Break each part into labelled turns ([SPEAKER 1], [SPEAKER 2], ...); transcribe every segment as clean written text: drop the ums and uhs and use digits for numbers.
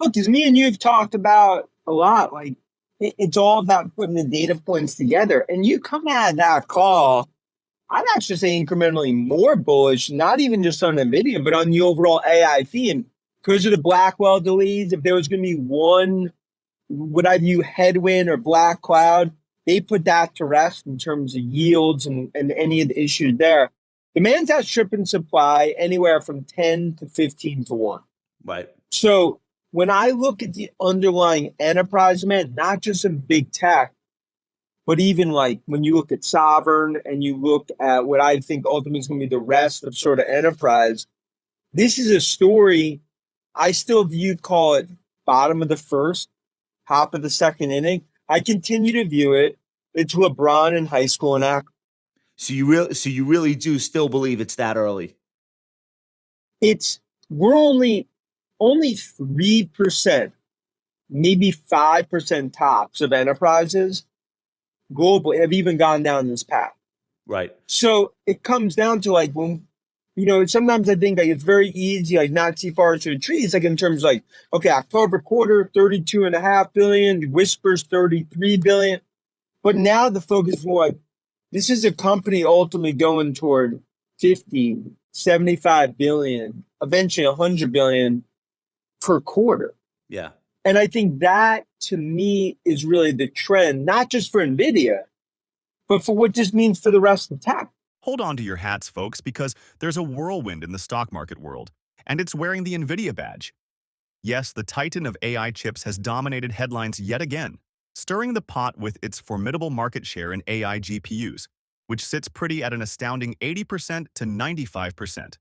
[SPEAKER 1] Look, as me and you have talked about a lot, like it's all about putting the data points together. And you come out of that call, I'm actually saying incrementally more bullish, not even just on NVIDIA, but on the overall AI theme. Because of the Blackwell delays, if there was going to be one, what I view headwind or black cloud, they put that to rest in terms of yields and any of the issues there. Demand's outstripping supply anywhere from 10 to 15 to 1.
[SPEAKER 2] Right.
[SPEAKER 1] So when I look at the underlying enterprise demand, not just in big tech, but even like when you look at sovereign and you look at what I think ultimately is going to be the rest of sort of enterprise, this is a story I still view, call it bottom of the first, top of the second inning. I continue to view it. It's LeBron in high school and Akron.
[SPEAKER 2] So you really do still believe it's that early?
[SPEAKER 1] We're only 3%, maybe 5% tops of enterprises globally have even gone down this path.
[SPEAKER 2] Right.
[SPEAKER 1] So it comes down to like when, sometimes I think like it's very easy, like not see forest to the trees, like in terms of like, okay, October quarter, 32.5 billion, whispers 33 billion. But now the focus is more like, this is a company ultimately going toward 50, 75 billion, eventually 100 billion per quarter.
[SPEAKER 2] Yeah.
[SPEAKER 1] And I think that to me is really the trend, not just for NVIDIA, but for what this means for the rest of tech.
[SPEAKER 3] Hold on to your hats, folks, because there's a whirlwind in the stock market world, and it's wearing the Nvidia badge. Yes, the titan of AI chips has dominated headlines yet again, stirring the pot with its formidable market share in AI GPUs, which sits pretty at an astounding 80% to 95%.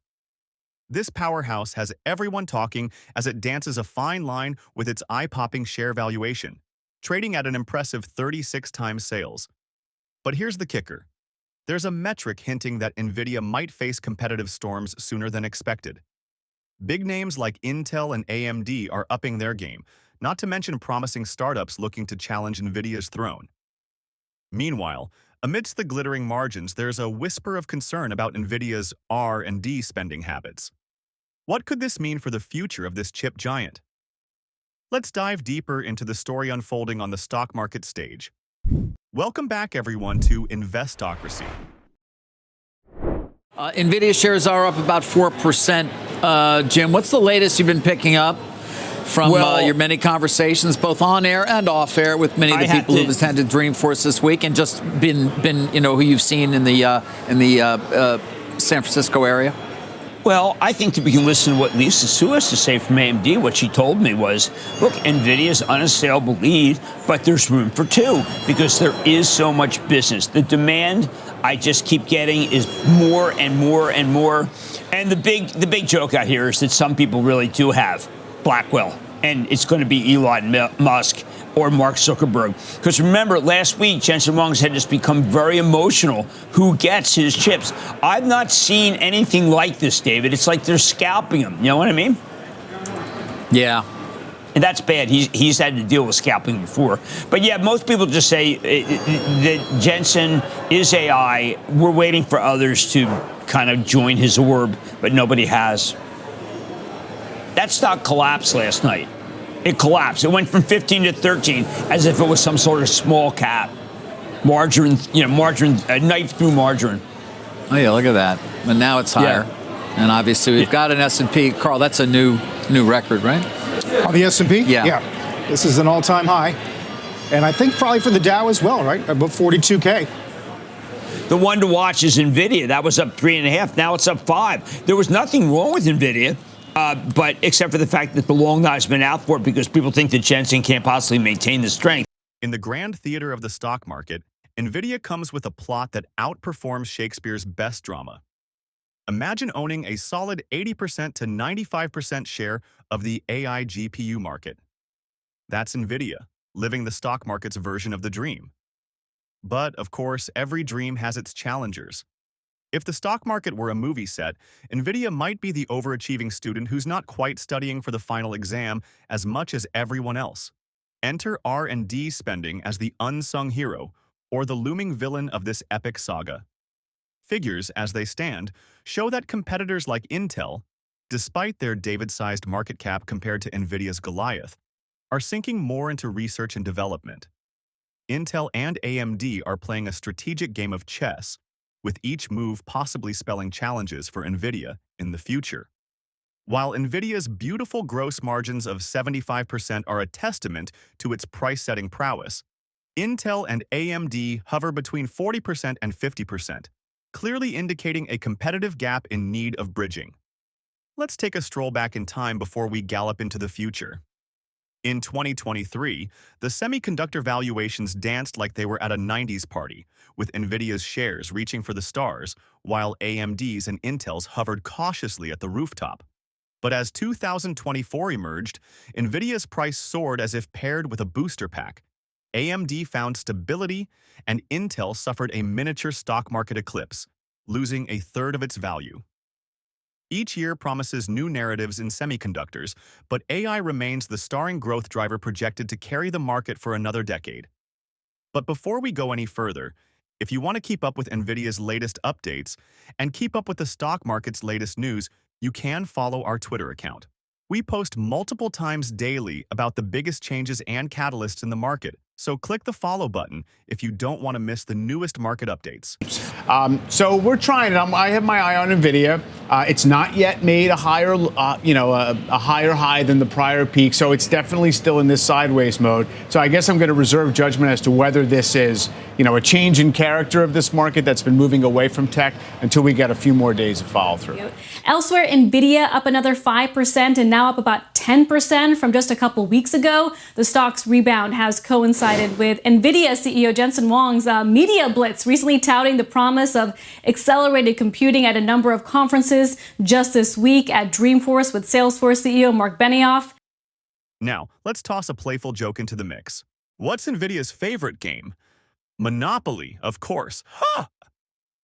[SPEAKER 3] This powerhouse has everyone talking as it dances a fine line with its eye-popping share valuation, trading at an impressive 36 times sales. But here's the kicker. There's a metric hinting that Nvidia might face competitive storms sooner than expected. Big names like Intel and AMD are upping their game, not to mention promising startups looking to challenge Nvidia's throne. Meanwhile, amidst the glittering margins, there's a whisper of concern about Nvidia's R&D spending habits. What could this mean for the future of this chip giant? Let's dive deeper into the story unfolding on the stock market stage. Welcome back, everyone, to Investocracy.
[SPEAKER 4] Nvidia shares are up about 4%. Jim, what's the latest you've been picking up from your many conversations, both on air and off air, with many of the people who've attended Dreamforce this week and just been who you've seen in the San Francisco area?
[SPEAKER 5] Well, I think that we can listen to what Lisa Su has to say from AMD. What she told me was, look, NVIDIA's unassailable lead, but there's room for two because there is so much business. The demand I just keep getting is more and more and more. And the big joke out here is that some people really do have Blackwell, and it's going to be Elon Musk or Mark Zuckerberg. Because remember, last week, Jensen Huang's had just become very emotional. Who gets his chips? I've not seen anything like this, David. It's like they're scalping him. You know what I mean?
[SPEAKER 4] Yeah.
[SPEAKER 5] And that's bad. He's had to deal with scalping before. But yeah, most people just say that Jensen is AI. We're waiting for others to kind of join his orb, but nobody has. That stock collapsed last night. It collapsed. It went from 15 to 13 as if it was some sort of small cap. Margarine, a knife through margarine.
[SPEAKER 4] Oh, yeah, look at that. But now it's higher. Yeah. And obviously we've got an S&P. Carl, that's a new record, right?
[SPEAKER 6] On the S&P?
[SPEAKER 4] Yeah.
[SPEAKER 6] This is an all-time high. And I think probably for the Dow as well, right? About 42K.
[SPEAKER 5] The one to watch is NVIDIA. That was up 3.5. Now it's up 5. There was nothing wrong with NVIDIA. But except for the fact that the long knife's been out for it because people think that Jensen can't possibly maintain the strength.
[SPEAKER 3] In the grand theater of the stock market, Nvidia comes with a plot that outperforms Shakespeare's best drama. Imagine owning a solid 80% to 95% share of the AI GPU market. That's Nvidia, living the stock market's version of the dream. But, of course, every dream has its challengers. If the stock market were a movie set, Nvidia might be the overachieving student who's not quite studying for the final exam as much as everyone else. Enter R&D spending as the unsung hero, or the looming villain of this epic saga. Figures, as they stand, show that competitors like Intel, despite their David-sized market cap compared to Nvidia's Goliath, are sinking more into research and development. Intel and AMD are playing a strategic game of chess, with each move possibly spelling challenges for Nvidia in the future. While Nvidia's beautiful gross margins of 75% are a testament to its price-setting prowess, Intel and AMD hover between 40% and 50%, clearly indicating a competitive gap in need of bridging. Let's take a stroll back in time before we gallop into the future. In 2023, the semiconductor valuations danced like they were at a 90s party, with Nvidia's shares reaching for the stars, while AMD's and Intel's hovered cautiously at the rooftop. But as 2024 emerged, Nvidia's price soared as if paired with a booster pack. AMD found stability, and Intel suffered a miniature stock market eclipse, losing a third of its value. Each year promises new narratives in semiconductors, but AI remains the staring growth driver projected to carry the market for another decade. But before we go any further, if you want to keep up with Nvidia's latest updates and keep up with the stock market's latest news, you can follow our Twitter account. We post multiple times daily about the biggest changes and catalysts in the market, so click the follow button if you don't want to miss the newest market updates.
[SPEAKER 7] So we're trying it. I have my eye on Nvidia. It's not yet made a higher, a higher high than the prior peak, so it's definitely still in this sideways mode. So I guess I'm going to reserve judgment as to whether this is, a change in character of this market that's been moving away from tech until we get a few more days of follow through.
[SPEAKER 8] Elsewhere, Nvidia up another 5% and now up about 10% from just a couple weeks ago. The stock's rebound has coincided with Nvidia CEO Jensen Huang's media blitz, recently touting the promise of accelerated computing at a number of conferences just this week at Dreamforce with Salesforce CEO Mark Benioff.
[SPEAKER 3] Now, let's toss a playful joke into the mix. What's Nvidia's favorite game? Monopoly, of course. Ha!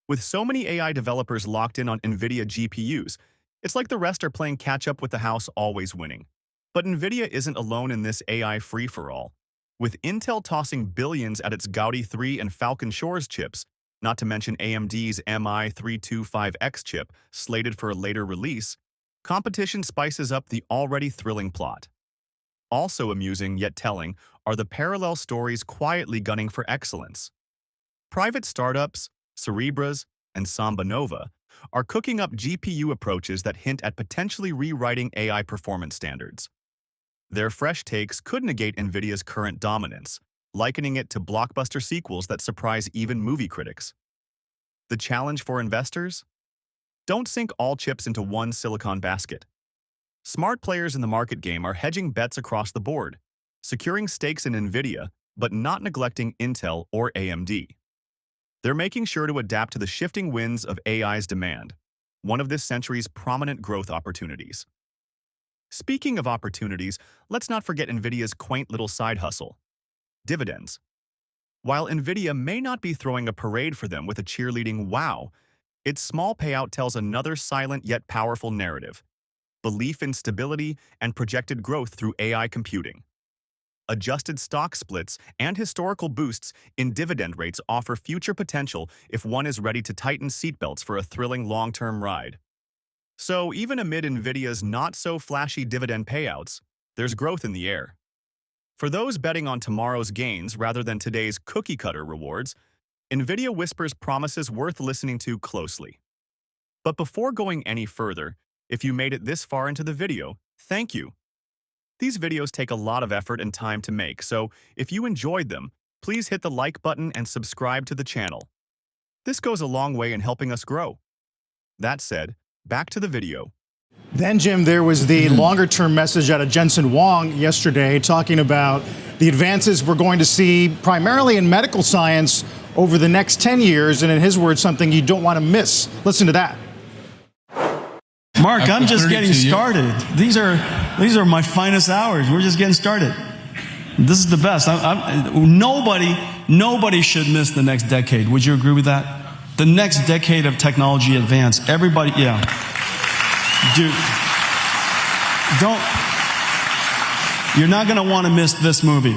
[SPEAKER 3] With so many AI developers locked in on Nvidia GPUs, it's like the rest are playing catch-up with the house always winning. But Nvidia isn't alone in this AI free-for-all. With Intel tossing billions at its Gaudi 3 and Falcon Shores chips, not to mention AMD's MI325X chip slated for a later release, competition spices up the already thrilling plot. Also amusing yet telling are the parallel stories quietly gunning for excellence. Private startups, Cerebras, and Samba Nova are cooking up GPU approaches that hint at potentially rewriting AI performance standards. Their fresh takes could negate Nvidia's current dominance, likening it to blockbuster sequels that surprise even movie critics. The challenge for investors? Don't sink all chips into one silicon basket. Smart players in the market game are hedging bets across the board, securing stakes in Nvidia, but not neglecting Intel or AMD. They're making sure to adapt to the shifting winds of AI's demand, one of this century's prominent growth opportunities. Speaking of opportunities, let's not forget Nvidia's quaint little side hustle, dividends. While Nvidia may not be throwing a parade for them with a cheerleading wow, its small payout tells another silent yet powerful narrative: belief in stability and projected growth through AI computing. Adjusted stock splits and historical boosts in dividend rates offer future potential if one is ready to tighten seatbelts for a thrilling long-term ride. So even amid Nvidia's not-so-flashy dividend payouts, there's growth in the air. For those betting on tomorrow's gains rather than today's cookie-cutter rewards, Nvidia whispers promises worth listening to closely. But before going any further, if you made it this far into the video, thank you. These videos take a lot of effort and time to make, so if you enjoyed them, please hit the like button and subscribe to the channel. This goes a long way in helping us grow. That said, back to the video.
[SPEAKER 6] Then, Jim, there was the longer-term message out of Jensen Huang yesterday talking about the advances we're going to see primarily in medical science over the next 10 years, and in his words, something you don't want to miss. Listen to that.
[SPEAKER 9] Mark, I'm just getting started. These are my finest hours. We're just getting started. This is the best. Nobody should miss the next decade. Would you agree with that? The next decade of technology advance. Everybody, yeah. Dude, you're not going to want to miss this movie.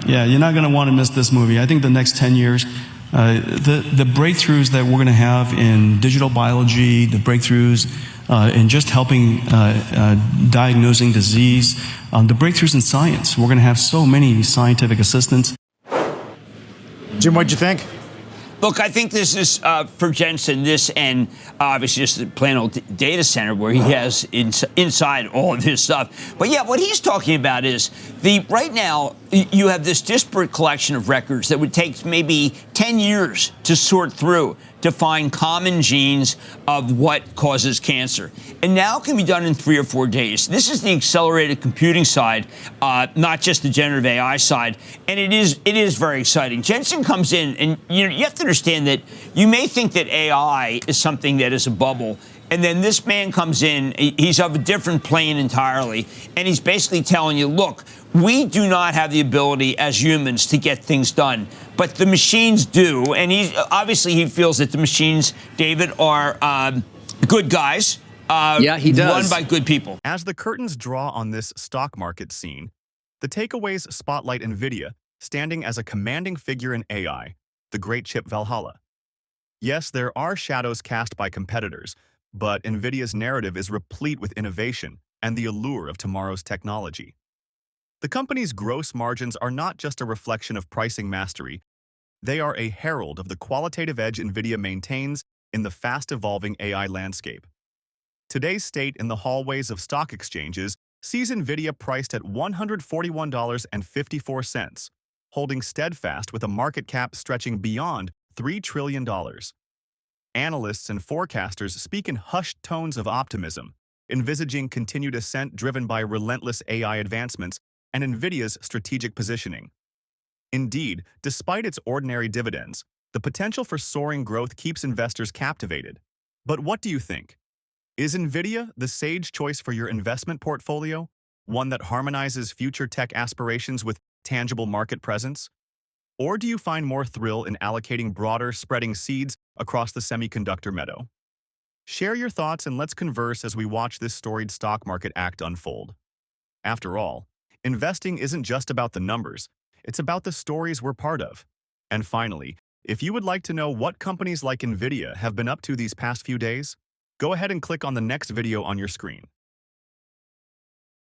[SPEAKER 9] Yeah, you're not going to want to miss this movie. I think the next 10 years, the breakthroughs that we're going to have in digital biology, the breakthroughs in just helping diagnosing disease, the breakthroughs in science. We're going to have so many scientific assistants.
[SPEAKER 6] Jim, what'd you think?
[SPEAKER 5] Look, I think this is for Jensen, this and obviously just the plain old data center where he has inside all of his stuff. But yeah, what he's talking about is right now you have this disparate collection of records that would take maybe 10 years to sort through to find common genes of what causes cancer. And now it can be done in 3 or 4 days. This is the accelerated computing side, not just the generative AI side. And it is very exciting. Jensen comes in, and you have to understand that you may think that AI is something that is a bubble. And then this man comes in, he's of a different plane entirely, and he's basically telling you, look, we do not have the ability as humans to get things done, but the machines do. And he feels that the machines, David, are good guys.
[SPEAKER 4] Yeah, he does.
[SPEAKER 5] Run by good people.
[SPEAKER 3] As the curtains draw on this stock market scene, the takeaways spotlight Nvidia, standing as a commanding figure in AI, the great chip Valhalla. Yes, there are shadows cast by competitors, but Nvidia's narrative is replete with innovation and the allure of tomorrow's technology. The company's gross margins are not just a reflection of pricing mastery, they are a herald of the qualitative edge Nvidia maintains in the fast-evolving AI landscape. Today's state in the hallways of stock exchanges sees Nvidia priced at $141.54, holding steadfast with a market cap stretching beyond $3 trillion. Analysts and forecasters speak in hushed tones of optimism, envisaging continued ascent driven by relentless AI advancements and Nvidia's strategic positioning. Indeed, despite its ordinary dividends, the potential for soaring growth keeps investors captivated. But what do you think? Is Nvidia the sage choice for your investment portfolio, one that harmonizes future tech aspirations with tangible market presence? Or do you find more thrill in allocating broader, spreading seeds across the semiconductor meadow? Share your thoughts and let's converse as we watch this storied stock market act unfold. After all, investing isn't just about the numbers, it's about the stories we're part of. And finally, if you would like to know what companies like Nvidia have been up to these past few days, go ahead and click on the next video on your screen.